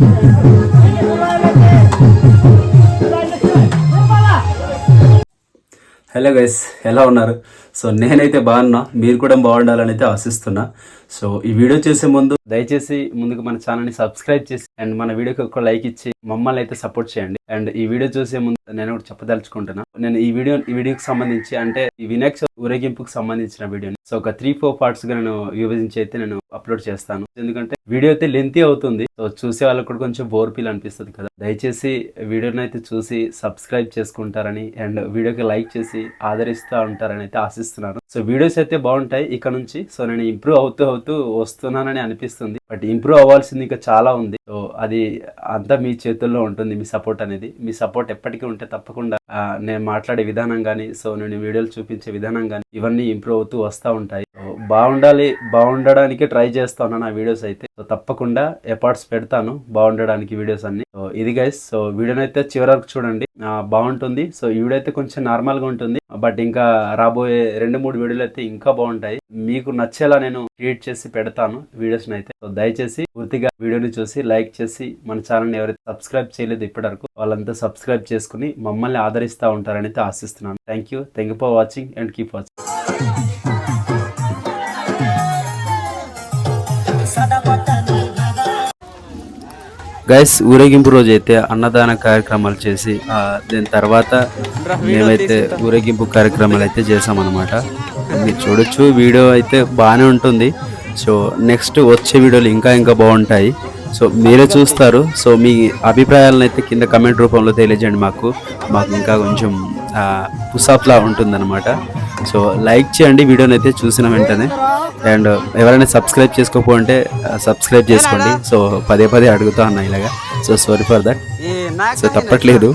Hello guys, ఎలా ఉన్నారు? So నేనైతే బాగున్నా, మీరు కూడా బాగుండాలని అయితే ఆశిస్తున్నా. సో ఈ వీడియో చేసే ముందు దయచేసి ముందుకు మన ఛానల్ని సబ్స్క్రైబ్ చేసి అండ్ మన వీడియోకి ఒక లైక్ ఇచ్చి మమ్మల్ని అయితే సపోర్ట్ చేయండి. అండ్ ఈ వీడియో చూసే ముందు నేను ఒకటి చెప్పదలుచుకుంటున్నా. నేను ఈ వీడియోకి సంబంధించి అంటే ఈ వినాయక చవితి ఊరేగింపుకు సంబంధించిన వీడియోని సో ఒక 3-4 పార్ట్స్ గా నేను విభజించి అయితే నేను అప్లోడ్ చేస్తాను. ఎందుకంటే వీడియో అయితే లెంతీ అవుతుంది, సో చూసే వాళ్ళకి కూడా కొంచెం బోర్ ఫీల్ అనిపిస్తుంది కదా. దయచేసి వీడియోని అయితే చూసి సబ్స్క్రైబ్ చేసుకుంటారని అండ్ వీడియోకి లైక్ చేసి ఆదరిస్తూ ఉంటారని అయితే ఆశిస్తున్నాను. సో వీడియోస్ అయితే బాగుంటాయి ఇక నుంచి. సో నేను ఇంప్రూవ్ అవుతూ వస్తున్నానని అనిపిస్తుంది, బట్ ఇంప్రూవ్ అవ్వాల్సింది ఇంకా చాలా ఉంది. సో అది అంతా మీ చేతుల్లో ఉంటుంది. మీ సపోర్ట్ అనేది, మీ సపోర్ట్ ఎప్పటికీ ఉంటే తప్పకుండా నేను మాట్లాడే విధానం కానీ సో నేను వీడియోలు చూపించే విధానం కానీ ఇవన్నీ ఇంప్రూవ్ అవుతూ వస్తూ ఉంటాయి. బాగుండడానికి ట్రై చేస్తాను నా వీడియోస్ అయితే. సో తప్పకుండా ఎఫర్ట్స్ పెడతాను బాగుండడానికి వీడియోస్ అన్ని. సో ఇది గైస్, సో వీడియోని అయితే చివరి వరకు చూడండి, బాగుంటుంది. సో ఈ వీడియో అయితే కొంచెం నార్మల్ గా ఉంటుంది, బట్ ఇంకా రాబోయే 2-3 వీడియోలు అయితే ఇంకా బాగుంటాయి. మీకు నచ్చేలా నేను క్రియేట్ చేసి పెడతాను వీడియోస్ అయితే. సో దయచేసి పూర్తిగా వీడియోని చూసి లైక్ చేసి మన ఛానల్ ఎవరైతే సబ్స్క్రైబ్ చేయలేదు ఇప్పటివరకు వాళ్ళంతా సబ్స్క్రైబ్ చేసుకుని మమ్మల్ని ఆదరిస్తూ ఉంటారని అయితే ఆశిస్తున్నాను. Thank you for watching and keep watching. Guys, ఊరేగింపు రోజు అయితే అన్నదాన కార్యక్రమాలు చేసి దాని తర్వాత మేమైతే ఊరేగింపు కార్యక్రమాలు అయితే చేసామన్నమాట. మీరు చూడొచ్చు, వీడియో అయితే బాగానే ఉంటుంది. సో నెక్స్ట్ వచ్చే వీడియోలు ఇంకా బాగుంటాయి. సో మీరే చూస్తారు. సో మీ అభిప్రాయాలను అయితే కింద కమెంట్ రూపంలో తెలియజేయండి. మాకు ఇంకా కొంచెం పుషప్లా ఉంటుందన్నమాట. సో లైక్ చేయండి వీడియోని అయితే చూసిన వెంటనే. అండ్ ఎవరైనా సబ్స్క్రైబ్ చేసుకోకపోతే సబ్స్క్రైబ్ చేసుకోండి. సో పదే అడుగుతా ఉన్నా ఇలాగా. So sorry for that. So తప్పట్లేదు.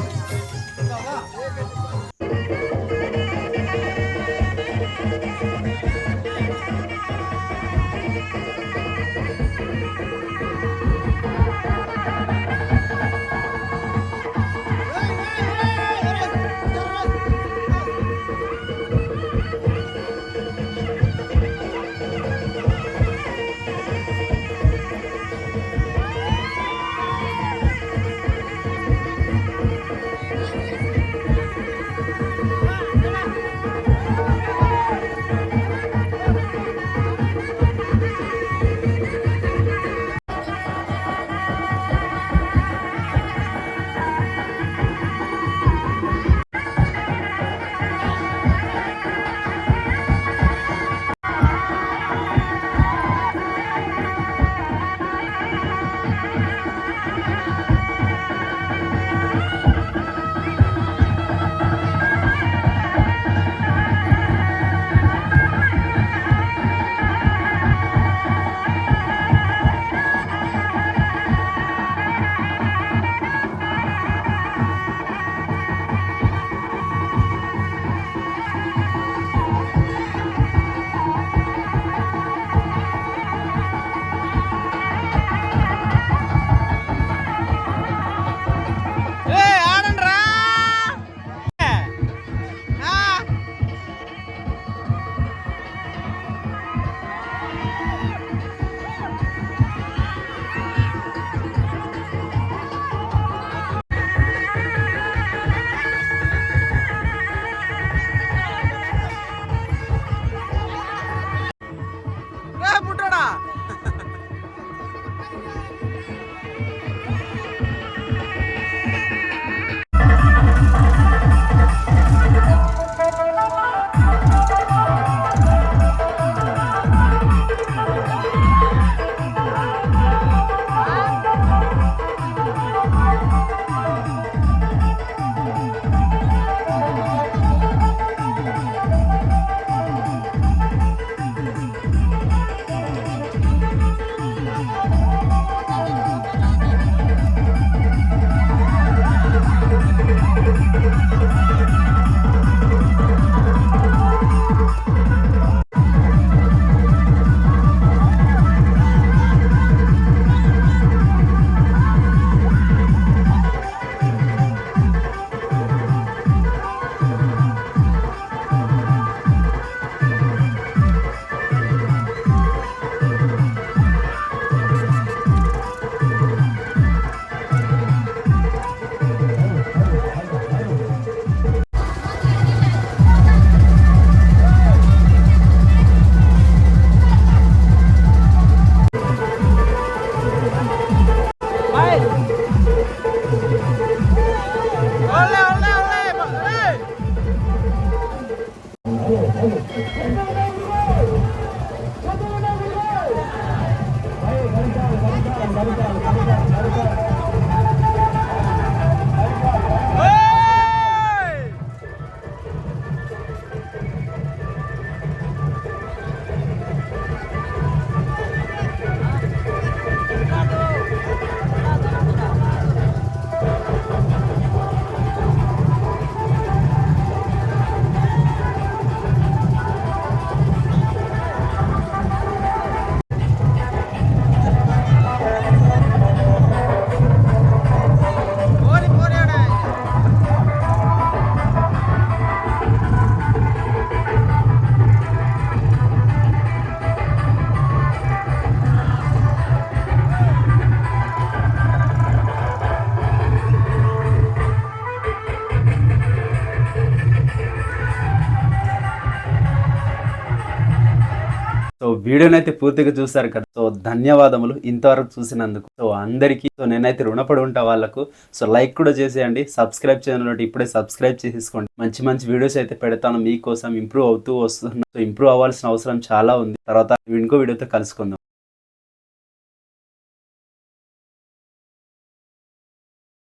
సో వీడియోని అయితే పూర్తిగా చూసారు కదా. సో ధన్యవాదములు ఇంతవరకు చూసినందుకు. సో అందరికీ సో నేనైతే రుణపడి ఉంటా వాళ్ళకు. సో లైక్ కూడా చేసేయండి, సబ్స్క్రైబ్ చేయాలంటే ఇప్పుడే సబ్స్క్రైబ్ చేసేసుకోండి. మంచి మంచి వీడియోస్ అయితే పెడతాను మీకోసం, ఇంప్రూవ్ అవుతూ వస్తున్నా. సో ఇంప్రూవ్ అవ్వాల్సిన అవసరం చాలా ఉంది. తర్వాత ఇంకో వీడియోతో కలుసుకుందాం.